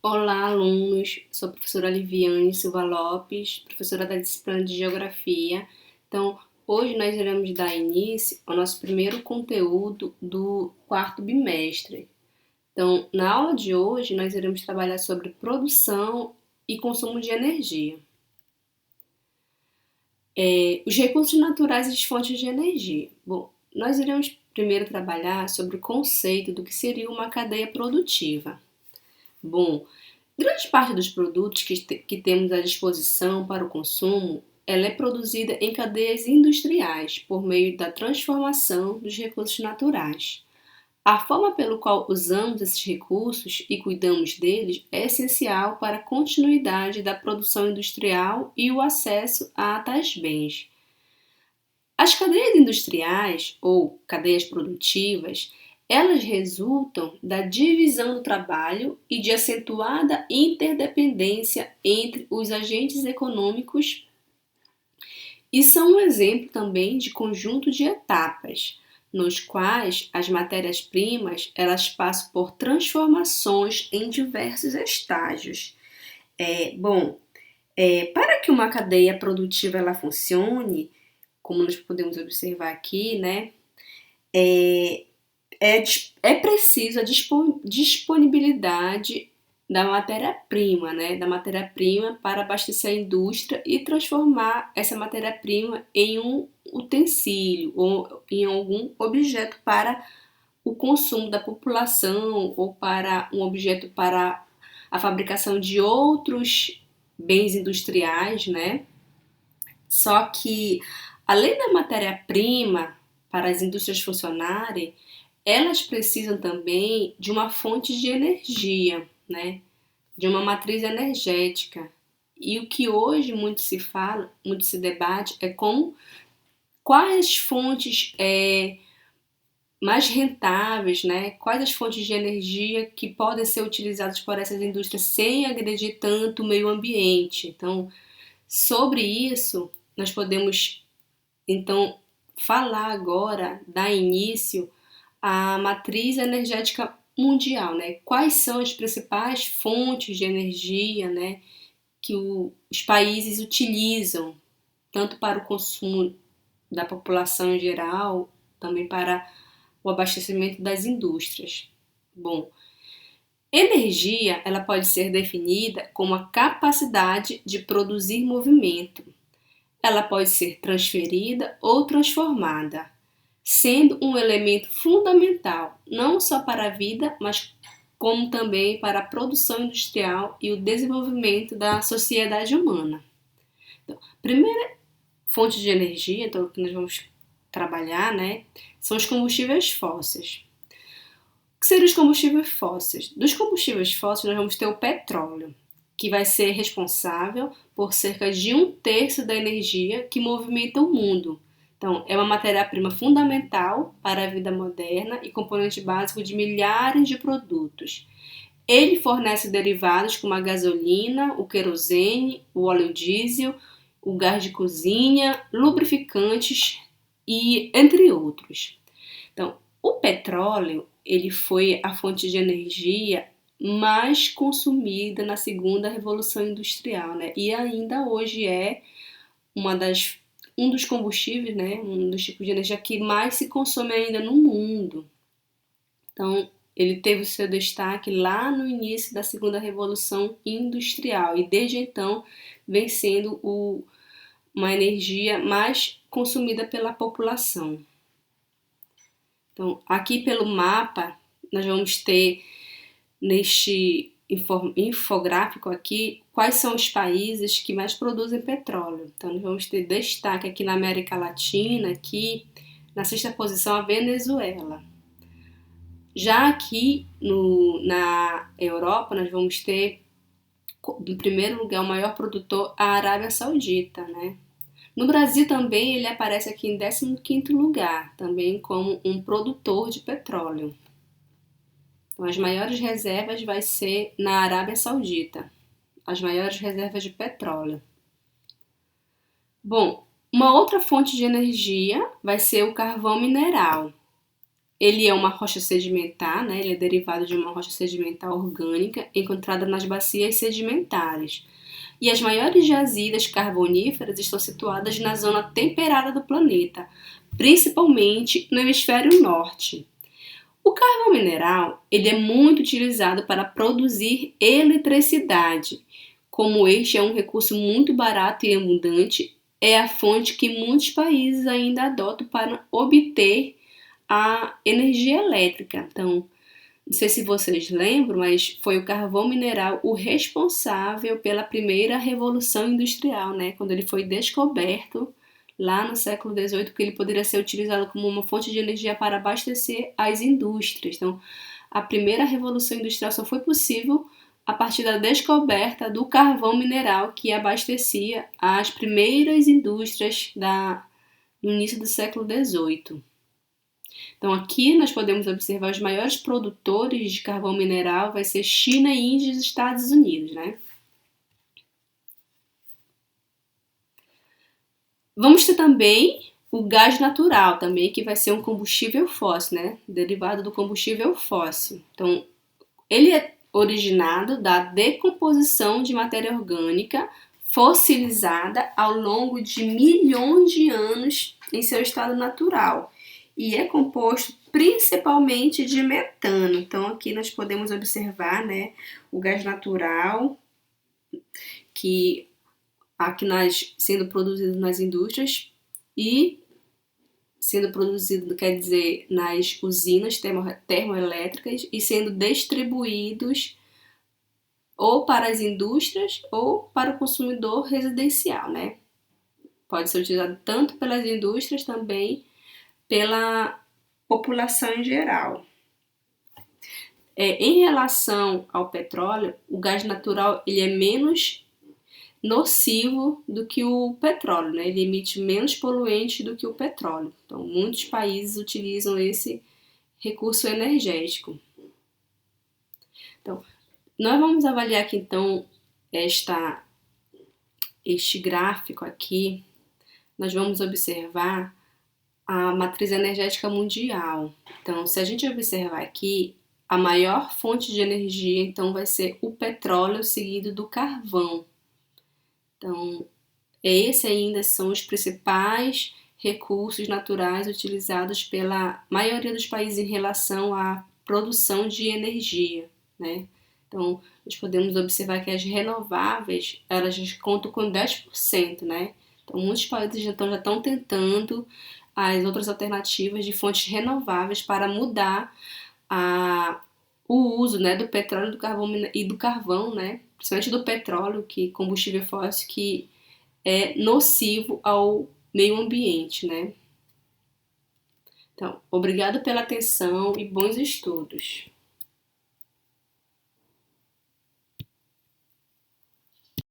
Olá, alunos. Sou a professora Liviane Silva Lopes, professora da disciplina de Geografia. Então, hoje nós iremos dar início ao nosso primeiro conteúdo do quarto bimestre. Então, na aula de hoje, nós iremos trabalhar sobre produção e consumo de energia. Os recursos naturais e as fontes de energia. Bom, nós iremos primeiro trabalhar sobre o conceito do que seria uma cadeia produtiva. Bom, grande parte dos produtos que temos à disposição para o consumo, ela é produzida em cadeias industriais por meio da transformação dos recursos naturais. A forma pelo qual usamos esses recursos e cuidamos deles é essencial para a continuidade da produção industrial e o acesso a tais bens. As cadeias industriais ou cadeias produtivas, elas resultam da divisão do trabalho e de acentuada interdependência entre os agentes econômicos e são um exemplo também de conjunto de etapas, nos quais as matérias-primas elas passam por transformações em diversos estágios. Para que uma cadeia produtiva ela funcione, como nós podemos observar aqui, né, é preciso a disponibilidade da matéria-prima, né, da matéria-prima para abastecer a indústria e transformar essa matéria-prima em um utensílio ou em algum objeto para o consumo da população ou para um objeto para a fabricação de outros bens industriais, né? Só que, além da matéria-prima para as indústrias funcionarem, elas precisam também de uma fonte de energia, né? De uma matriz energética. E o que hoje muito se fala, muito se debate, é quais fontes mais rentáveis, né? Quais as fontes de energia que podem ser utilizadas por essas indústrias sem agredir tanto o meio ambiente. Então, sobre isso, nós podemos, então, falar agora, dar início à matriz energética mundial, né? Quais são as principais fontes de energia, né, que os países utilizam, tanto para o consumo da população em geral, também para o abastecimento das indústrias. Bom, energia ela pode ser definida como a capacidade de produzir movimento. Ela pode ser transferida ou transformada, sendo um elemento fundamental não só para a vida, mas como também para a produção industrial e o desenvolvimento da sociedade humana. Então, a primeira fonte de energia, então, que nós vamos trabalhar, né, são os combustíveis fósseis. O que seriam os combustíveis fósseis? Dos combustíveis fósseis, nós vamos ter o petróleo, que vai ser responsável por cerca de 1/3 da energia que movimenta o mundo. Então, é uma matéria-prima fundamental para a vida moderna e componente básico de milhares de produtos. Ele fornece derivados como a gasolina, o querosene, o óleo diesel, o gás de cozinha, lubrificantes e entre outros. Então, o petróleo, ele foi a fonte de energia mais consumida na segunda revolução industrial, né? E ainda hoje é um dos combustíveis, né? Um dos tipos de energia que mais se consome ainda no mundo. Então, ele teve o seu destaque lá no início da segunda revolução industrial e desde então vem sendo uma energia mais consumida pela população. Então, aqui pelo mapa, nós vamos ter neste infográfico aqui quais são os países que mais produzem petróleo. Então, nós vamos ter destaque aqui na América Latina, aqui na 6ª posição a Venezuela. Já aqui na Europa, nós vamos ter, em primeiro lugar, o maior produtor, a Arábia Saudita, né? No Brasil também ele aparece aqui em 15º lugar, também como um produtor de petróleo. Então, as maiores reservas vai ser na Arábia Saudita, as maiores reservas de petróleo. Bom, uma outra fonte de energia vai ser o carvão mineral. Ele é uma rocha sedimentar, né? Ele é derivado de uma rocha sedimentar orgânica encontrada nas bacias sedimentares. E as maiores jazidas carboníferas estão situadas na zona temperada do planeta, principalmente no hemisfério norte. O carvão mineral, ele é muito utilizado para produzir eletricidade. Como este é um recurso muito barato e abundante, é a fonte que muitos países ainda adotam para obter a energia elétrica. Então, não sei se vocês lembram, mas foi o carvão mineral o responsável pela primeira revolução industrial, né? Quando ele foi descoberto lá no século XVIII, que ele poderia ser utilizado como uma fonte de energia para abastecer as indústrias. Então, a primeira revolução industrial só foi possível a partir da descoberta do carvão mineral que abastecia as primeiras indústrias no início do século XVIII. Então, aqui nós podemos observar os maiores produtores de carvão mineral vai ser China, Índia e Estados Unidos, né? Vamos ter também o gás natural, também, que vai ser um combustível fóssil, né? Derivado do combustível fóssil. Então, ele é originado da decomposição de matéria orgânica fossilizada ao longo de milhões de anos em seu estado natural e é composto principalmente de metano. Então, aqui nós podemos observar, né, o gás natural que aqui sendo produzido nas indústrias e sendo produzido, quer dizer, nas usinas termoelétricas e sendo distribuídos ou para as indústrias ou para o consumidor residencial, né? Pode ser utilizado tanto pelas indústrias também pela população em geral. Em relação ao petróleo, o gás natural ele é menos nocivo do que o petróleo, né? Ele emite menos poluentes do que o petróleo. Então, muitos países utilizam esse recurso energético. Então, nós vamos avaliar aqui, então, este gráfico aqui. Nós vamos observar a matriz energética mundial. Então, se a gente observar aqui, a maior fonte de energia, então, vai ser o petróleo, seguido do carvão. Então, esses ainda são os principais recursos naturais utilizados pela maioria dos países em relação à produção de energia, né? Então, nós podemos observar que as renováveis, elas já contam com 10%, né? Então, muitos países já estão tentando as outras alternativas de fontes renováveis para mudar o uso, né, do petróleo e do carvão, né? Principalmente do petróleo, que combustível fóssil, que é nocivo ao meio ambiente, né? Então, obrigado pela atenção e bons estudos.